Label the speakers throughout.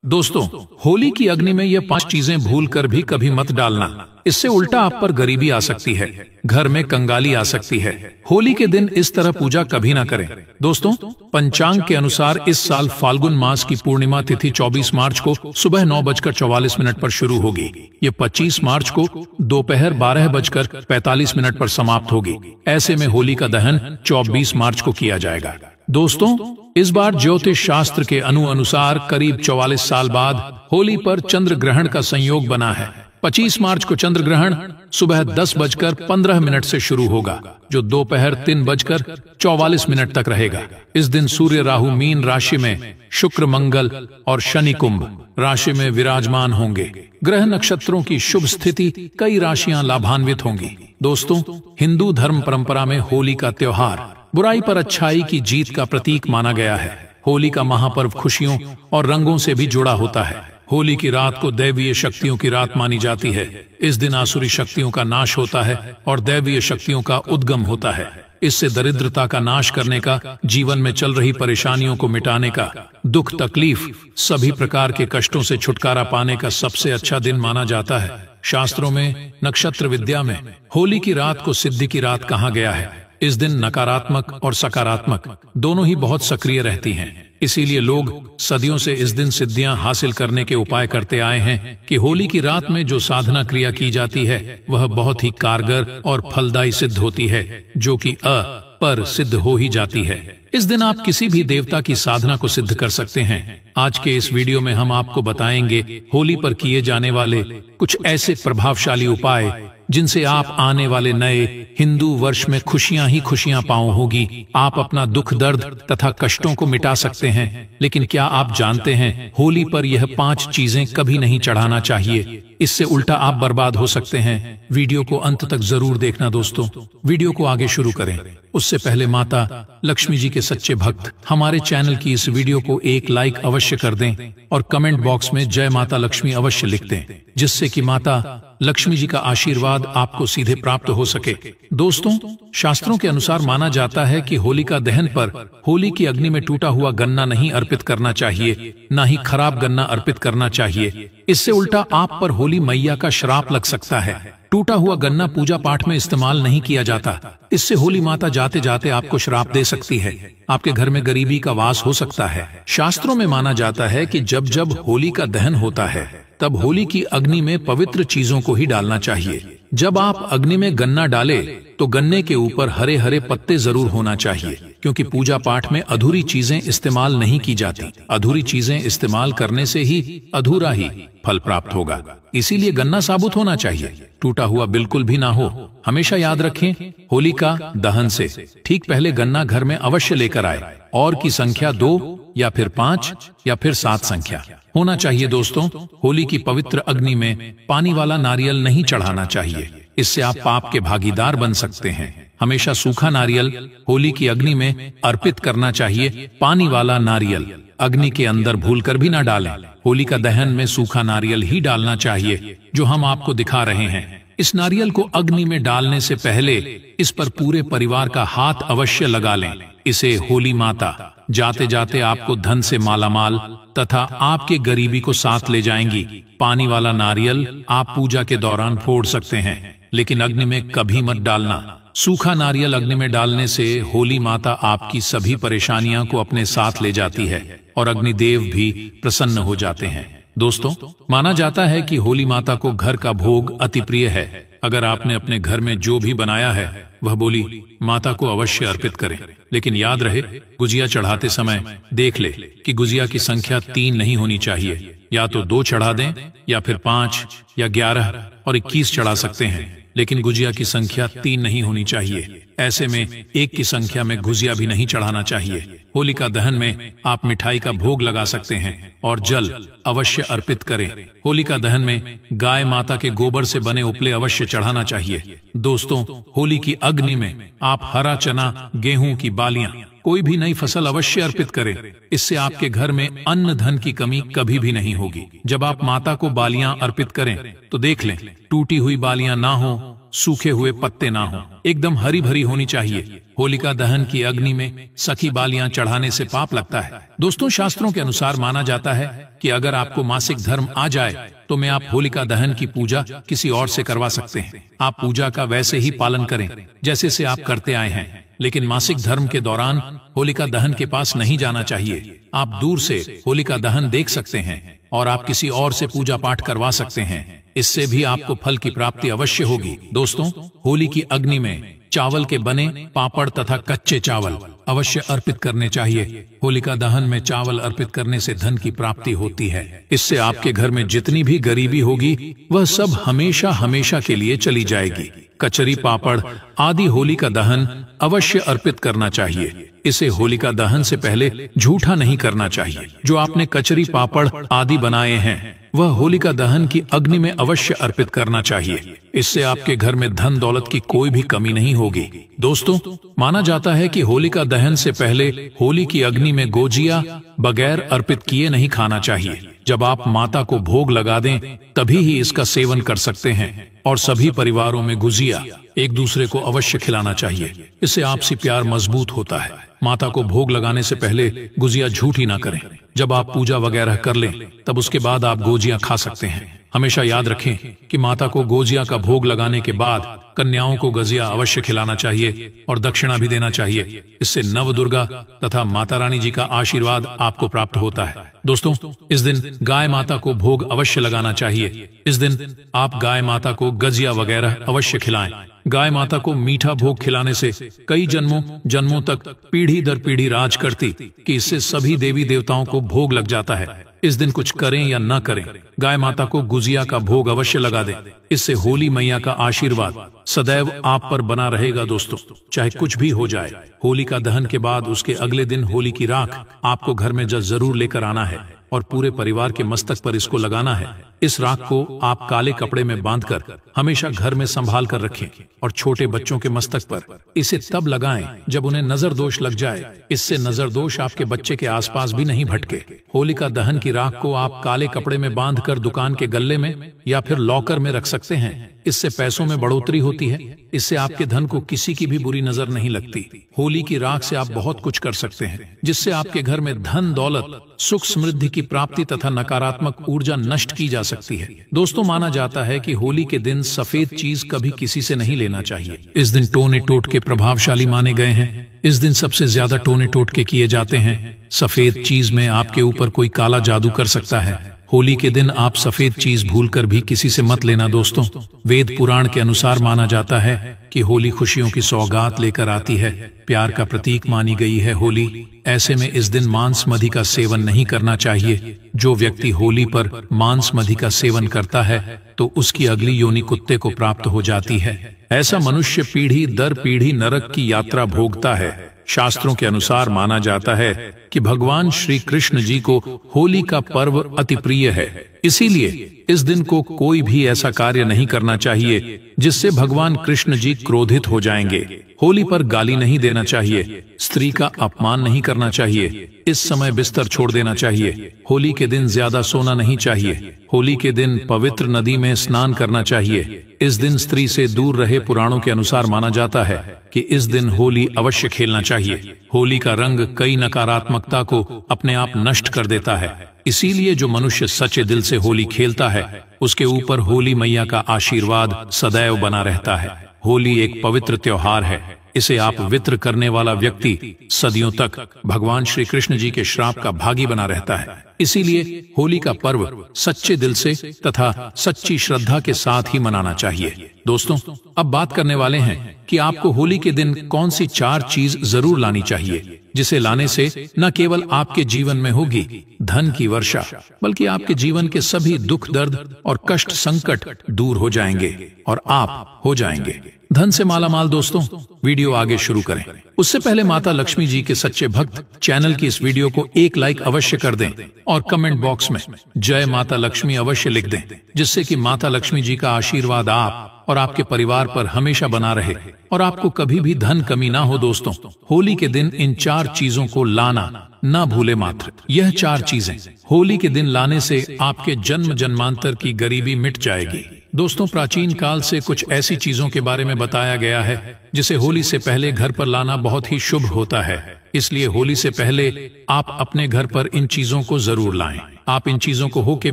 Speaker 1: दोस्तों, होली की अग्नि में ये 5 चीजें भूल कर भी कभी मत डालना। इससे उल्टा आप पर गरीबी आ सकती है, घर में कंगाली आ सकती है। होली के दिन इस तरह पूजा कभी ना करें। दोस्तों, पंचांग के अनुसार इस साल फाल्गुन मास की पूर्णिमा तिथि 24 मार्च को सुबह 9:44 पर शुरू होगी। ये 25 मार्च को दोपहर 12:45 पर समाप्त होगी। ऐसे में होली का दहन 24 मार्च को किया जाएगा। दोस्तों, इस बार ज्योतिष शास्त्र के अनुसार करीब 44 साल बाद होली पर चंद्र ग्रहण का संयोग बना है। 25 मार्च को चंद्र ग्रहण सुबह 10:15 से शुरू होगा, जो दोपहर 3:44 तक रहेगा। इस दिन सूर्य राहु मीन राशि में, शुक्र मंगल और शनि कुंभ राशि में विराजमान होंगे। ग्रह नक्षत्रों की शुभ स्थिति, कई राशियां लाभान्वित होंगी। दोस्तों, हिंदू धर्म परंपरा में होली का त्योहार बुराई पर अच्छाई की जीत का प्रतीक माना गया है। होली का महापर्व खुशियों और रंगों से भी जुड़ा होता है। होली की रात को दैवीय शक्तियों की रात मानी जाती है। इस दिन आसुरी शक्तियों का नाश होता है और दैवीय शक्तियों का उद्गम होता है। इससे दरिद्रता का नाश करने का, जीवन में चल रही परेशानियों को मिटाने का, दुख तकलीफ सभी प्रकार के कष्टों से छुटकारा पाने का सबसे अच्छा दिन माना जाता है। शास्त्रों में, नक्षत्र विद्या में होली की रात को सिद्धि की रात कहा गया है। इस दिन नकारात्मक और सकारात्मक दोनों ही बहुत सक्रिय रहती हैं। इसीलिए लोग सदियों से इस दिन सिद्धियां हासिल करने के उपाय करते आए हैं कि होली की रात में जो साधना क्रिया की जाती है वह बहुत ही कारगर और फलदायी सिद्ध होती है, जो कि पर सिद्ध हो ही जाती है। इस दिन आप किसी भी देवता की साधना को सिद्ध कर सकते हैं। आज के इस वीडियो में हम आपको बताएंगे होली पर किए जाने वाले कुछ ऐसे प्रभावशाली उपाय जिनसे आप आने वाले नए हिंदू वर्ष में खुशियां ही खुशियां पाओ होगी। आप अपना दुख दर्द तथा कष्टों को मिटा सकते हैं। लेकिन क्या आप जानते हैं, होली पर यह 5 चीजें कभी नहीं चढ़ाना चाहिए। इससे उल्टा आप बर्बाद हो सकते हैं। वीडियो को अंत तक जरूर देखना। दोस्तों, वीडियो को आगे शुरू करें उससे पहले माता लक्ष्मी जी के सच्चे भक्त हमारे चैनल की इस वीडियो को एक लाइक अवश्य कर दें और कमेंट बॉक्स में जय माता लक्ष्मी अवश्य लिख दें, जिससे कि माता लक्ष्मी जी का आशीर्वाद आपको सीधे प्राप्त हो सके। दोस्तों, शास्त्रों के अनुसार माना जाता है कि होलिका दहन पर होली की अग्नि में टूटा हुआ गन्ना नहीं अर्पित करना चाहिए, न ही खराब गन्ना अर्पित करना चाहिए। इससे उल्टा आप पर होली मैया का श्राप लग सकता है। टूटा हुआ गन्ना पूजा पाठ में इस्तेमाल नहीं किया जाता। इससे होली माता जाते जाते आपको श्राप दे सकती है। आपके घर में गरीबी का वास हो सकता है। शास्त्रों में माना जाता है कि जब जब होली का दहन होता है तब होली की अग्नि में पवित्र चीजों को ही डालना चाहिए। जब आप अग्नि में गन्ना डालें तो गन्ने के ऊपर हरे हरे पत्ते जरूर होना चाहिए, क्योंकि पूजा पाठ में अधूरी चीजें इस्तेमाल नहीं की जाती। अधूरी चीजें इस्तेमाल करने से ही अधूरा ही फल प्राप्त होगा। इसीलिए गन्ना साबुत होना चाहिए, टूटा हुआ बिल्कुल भी ना हो। हमेशा याद रखें, होलिका दहन से ठीक पहले गन्ना घर में अवश्य लेकर आए और की संख्या 2 या फिर 5 या फिर 7 संख्या होना चाहिए। दोस्तों, होली की पवित्र अग्नि में पानी वाला नारियल नहीं चढ़ाना चाहिए। इससे आप पाप के भागीदार बन सकते हैं। हमेशा सूखा नारियल होली की अग्नि में अर्पित करना चाहिए। पानी वाला नारियल अग्नि के अंदर भूलकर भी ना डालें। होली का दहन में सूखा नारियल ही डालना चाहिए, जो हम आपको दिखा रहे हैं। इस नारियल को अग्नि में डालने से पहले इस पर पूरे परिवार का हाथ अवश्य लगा लें। इसे होली माता जाते जाते आपको धन से मालामाल तथा आपके गरीबी को साथ ले जाएंगी। पानी वाला नारियल आप पूजा के दौरान फोड़ सकते हैं, लेकिन अग्नि में कभी मत डालना। सूखा नारियल अग्नि में डालने से होली माता आपकी सभी परेशानियां को अपने साथ ले जाती है और अग्निदेव भी प्रसन्न हो जाते हैं। दोस्तों, माना जाता है कि होली माता को घर का भोग अति प्रिय है। अगर आपने अपने घर में जो भी बनाया है वह बोली माता को अवश्य अर्पित करें। लेकिन याद रहे, गुजिया चढ़ाते समय देख ले कि गुजिया की संख्या 3 नहीं होनी चाहिए। या तो 2 चढ़ा दें या फिर 5 या 11 और 21 चढ़ा सकते हैं, लेकिन गुजिया की संख्या 3 नहीं होनी चाहिए। ऐसे में 1 की संख्या में गुजिया भी नहीं चढ़ाना चाहिए। होलिका दहन में आप मिठाई का भोग लगा सकते हैं और जल अवश्य अर्पित करें। होलिका दहन में गाय माता के गोबर से बने उपले अवश्य चढ़ाना चाहिए। दोस्तों, होली की अग्नि में आप हरा चना, गेहूं की बालियां कोई भी नई फसल अवश्य अर्पित करें। इससे आपके घर में अन्न धन की कमी कभी भी नहीं होगी। जब आप माता को बालियां अर्पित करें तो देख लें, टूटी हुई बालियां ना हो, सूखे हुए पत्ते ना हो, एकदम हरी भरी होनी चाहिए। होलिका दहन की अग्नि में सखी बालियां चढ़ाने से पाप लगता है। दोस्तों, शास्त्रों के अनुसार माना जाता है कि अगर आपको मासिक धर्म आ जाए तो मैं आप होलिका दहन की पूजा किसी और से करवा सकते हैं। आप पूजा का वैसे ही पालन करें जैसे से आप करते आए हैं, लेकिन मासिक धर्म के दौरान होलिका दहन के पास नहीं जाना चाहिए। आप दूर से होलिका दहन देख सकते हैं और आप किसी और से पूजा पाठ करवा सकते हैं। इससे भी आपको फल की प्राप्ति अवश्य होगी। दोस्तों, होली की अग्नि में चावल के बने पापड़ तथा कच्चे चावल अवश्य अर्पित करने चाहिए। होलिका दहन में चावल अर्पित करने से धन की प्राप्ति होती है। इससे आपके घर में जितनी भी गरीबी होगी वह सब हमेशा हमेशा के लिए चली जाएगी। कचरी, पापड़ आदि होलिका दहन अवश्य अर्पित करना चाहिए। इसे होलिका दहन से पहले झूठा नहीं करना चाहिए। जो आपने कचरी, पापड़ आदि बनाए हैं वह होलिका दहन की अग्नि में अवश्य अर्पित करना चाहिए। इससे आपके घर में धन दौलत की कोई भी कमी नहीं होगी। दोस्तों, माना जाता है कि होलिका दहन से पहले होली की अग्नि में गोजिया बगैर अर्पित किए नहीं खाना चाहिए। जब आप माता को भोग लगा दें तभी ही इसका सेवन कर सकते हैं। और सभी परिवारों में गुजिया एक दूसरे को अवश्य खिलाना चाहिए। इससे आपसी प्यार मजबूत होता है। माता को भोग लगाने से पहले गुजिया झूठी ना करें। जब आप पूजा वगैरह कर लें तब उसके बाद आप गोजिया खा सकते हैं। हमेशा याद रखें कि माता को गोजिया का भोग लगाने के बाद कन्याओं को गजिया अवश्य खिलाना चाहिए और दक्षिणा भी देना चाहिए। इससे नव दुर्गा तथा माता रानी जी का आशीर्वाद आपको प्राप्त होता है। दोस्तों, इस दिन गाय माता को भोग अवश्य लगाना चाहिए। इस दिन आप गाय माता को गजिया वगैरह अवश्य खिलाएं। गाय माता को मीठा भोग खिलाने से कई जन्मों तक पीढ़ी दर पीढ़ी राज करती कि इससे सभी देवी देवताओं को भोग लग जाता है। इस दिन कुछ करें या न करें, गाय माता को गुजिया का भोग अवश्य लगा दें। इससे होली मैया का आशीर्वाद सदैव आप पर बना रहेगा। दोस्तों, चाहे कुछ भी हो जाए, होलिका दहन के बाद उसके अगले दिन होली की राख आपको घर में जरूर लेकर आना है और पूरे परिवार के मस्तक पर इसको लगाना है। इस राख को आप काले कपड़े में बांधकर हमेशा घर में संभाल कर रखें और छोटे बच्चों के मस्तक पर इसे तब लगाएं जब उन्हें नजर दोष लग जाए। इससे नजर दोष आपके बच्चे के आसपास भी नहीं भटके। होलिका दहन की राख को आप काले कपड़े में बांधकर दुकान के गल्ले में या फिर लॉकर में रख सकते हैं। इससे पैसों में बढ़ोतरी होती है। इससे आपके धन को किसी की भी बुरी नजर नहीं लगती। होली की राख से आप बहुत कुछ कर सकते हैं, जिससे आपके घर में धन दौलत, सुख समृद्धि की प्राप्ति तथा नकारात्मक ऊर्जा नष्ट की जा सकती है। दोस्तों, माना जाता है कि होली के दिन सफेद चीज कभी किसी से नहीं लेना चाहिए। इस दिन टोने टोटके प्रभावशाली माने गए हैं। इस दिन सबसे ज्यादा टोने टोटके किए जाते हैं। सफेद चीज में आपके ऊपर कोई काला जादू कर सकता है। होली के दिन आप सफेद चीज भूलकर भी किसी से मत लेना। दोस्तों, वेद पुराण के अनुसार माना जाता है कि होली खुशियों की सौगात लेकर आती है, प्यार का प्रतीक मानी गई है होली। ऐसे में इस दिन मांस मदि का सेवन नहीं करना चाहिए। जो व्यक्ति होली पर मांस मदि का सेवन करता है तो उसकी अगली योनि कुत्ते को प्राप्त हो जाती है। ऐसा मनुष्य पीढ़ी दर पीढ़ी नरक की यात्रा भोगता है। शास्त्रों के अनुसार माना जाता है कि भगवान श्री कृष्ण जी को होली का पर्व अति प्रिय है। इसीलिए इस दिन को कोई भी ऐसा कार्य नहीं करना चाहिए जिससे भगवान कृष्ण जी क्रोधित हो जाएंगे। होली पर गाली नहीं देना चाहिए, स्त्री का अपमान नहीं करना चाहिए, इस समय बिस्तर छोड़ देना चाहिए। होली के दिन ज्यादा सोना नहीं चाहिए। होली के दिन पवित्र नदी में स्नान करना चाहिए। इस दिन स्त्री से दूर रहे। पुराणों के अनुसार माना जाता है कि इस दिन होली अवश्य खेलना चाहिए। होली का रंग कई नकारात्मकता को अपने आप नष्ट कर देता है। इसीलिए जो मनुष्य सच्चे दिल से होली खेलता है उसके ऊपर होली मैया का आशीर्वाद सदैव बना रहता है। होली एक पवित्र त्योहार है। इसे आप वित्र करने वाला व्यक्ति सदियों तक भगवान श्री कृष्ण जी के श्राप का भागी बना रहता है। इसीलिए होली का पर्व सच्चे दिल से तथा सच्ची श्रद्धा के साथ ही मनाना चाहिए। दोस्तों, अब बात करने वाले हैं कि आपको होली के दिन कौन सी 4 चीज जरूर लानी चाहिए, जिसे लाने से न केवल आपके जीवन में होगी धन की वर्षा, बल्कि आपके जीवन के सभी दुख दर्द और कष्ट संकट दूर हो जाएंगे और आप हो जाएंगे धन से मालामाल। दोस्तों, वीडियो आगे शुरू करें उससे पहले माता लक्ष्मी जी के सच्चे भक्त चैनल की इस वीडियो को एक लाइक अवश्य कर दें और कमेंट बॉक्स में जय माता लक्ष्मी अवश्य लिख दें, जिससे कि माता लक्ष्मी जी का आशीर्वाद आप और आपके परिवार पर हमेशा बना रहे और आपको कभी भी धन कमी ना हो। दोस्तों, होली के दिन इन 4 चीजों को लाना ना भूले मात्र। यह 4 चीजें होली के दिन लाने से आपके जन्म जन्मांतर की गरीबी मिट जाएगी। दोस्तों, प्राचीन काल से कुछ ऐसी चीजों के बारे में बताया गया है जिसे होली से पहले घर पर लाना बहुत ही शुभ होता है। इसलिए होली से पहले आप अपने घर पर इन चीजों को जरूर लाएं। आप इन चीजों को हो के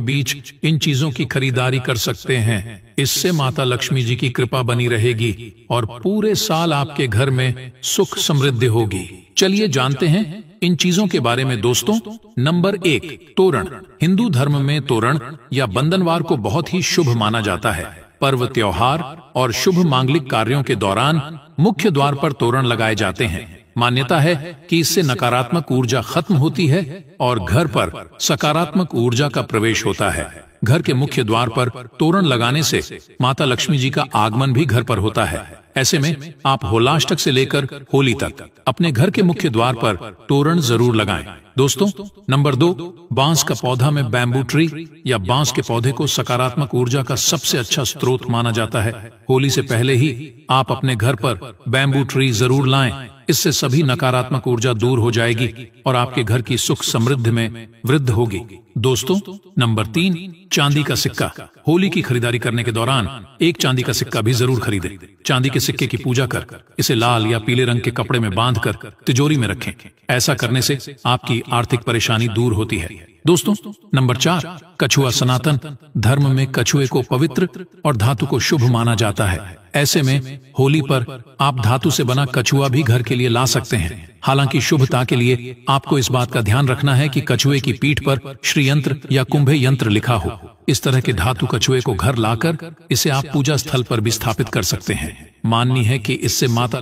Speaker 1: बीच इन चीजों की खरीदारी कर सकते हैं। इससे माता लक्ष्मी जी की कृपा बनी रहेगी और पूरे साल आपके घर में सुख समृद्धि होगी। चलिए जानते हैं इन चीजों के बारे में। दोस्तों, नंबर 1, तोरण। हिंदू धर्म में तोरण या बंधनवार को बहुत ही शुभ माना जाता है। पर्व, त्योहार और शुभ मांगलिक कार्यों के दौरान मुख्य द्वार पर तोरण लगाए जाते हैं। मान्यता है कि इससे नकारात्मक ऊर्जा खत्म होती है और घर पर सकारात्मक ऊर्जा का प्रवेश होता है। घर के मुख्य द्वार पर तोरण लगाने से माता लक्ष्मी जी का आगमन भी घर पर होता है। ऐसे में आप होलाष्टक से लेकर होली तक अपने घर के मुख्य द्वार पर तोरण जरूर लगाएं। दोस्तों, नंबर 2, बांस का पौधा में बैम्बू ट्री या बांस के पौधे को सकारात्मक ऊर्जा का सबसे अच्छा स्रोत माना जाता है। होली से पहले ही आप अपने घर पर बैम्बू ट्री जरूर लाएं। इससे सभी नकारात्मक ऊर्जा दूर हो जाएगी और आपके घर की सुख समृद्धि में वृद्धि होगी। दोस्तों, नंबर 3, चांदी का सिक्का। होली की खरीदारी करने के दौरान एक चांदी का सिक्का भी जरूर खरीदें। चांदी के सिक्के की पूजा कर इसे लाल या पीले रंग के कपड़े में बांधकर तिजोरी में रखें। ऐसा करने से आपकी आर्थिक परेशानी दूर होती है। दोस्तों, नंबर 4, कछुआ। सनातन धर्म में कछुए को पवित्र और धातु को शुभ माना जाता है। ऐसे में होली पर आप धातु से बना कछुआ भी घर के लिए ला सकते हैं। हालांकि शुभता के लिए आपको इस बात का ध्यान रखना है कि कछुए की पीठ पर श्री यंत्र या कुंभे यंत्र लिखा हो। इस तरह के धातु कछुए को घर लाकर इसे आप पूजा स्थल पर भी स्थापित कर सकते हैं। माननी है कि इससे माता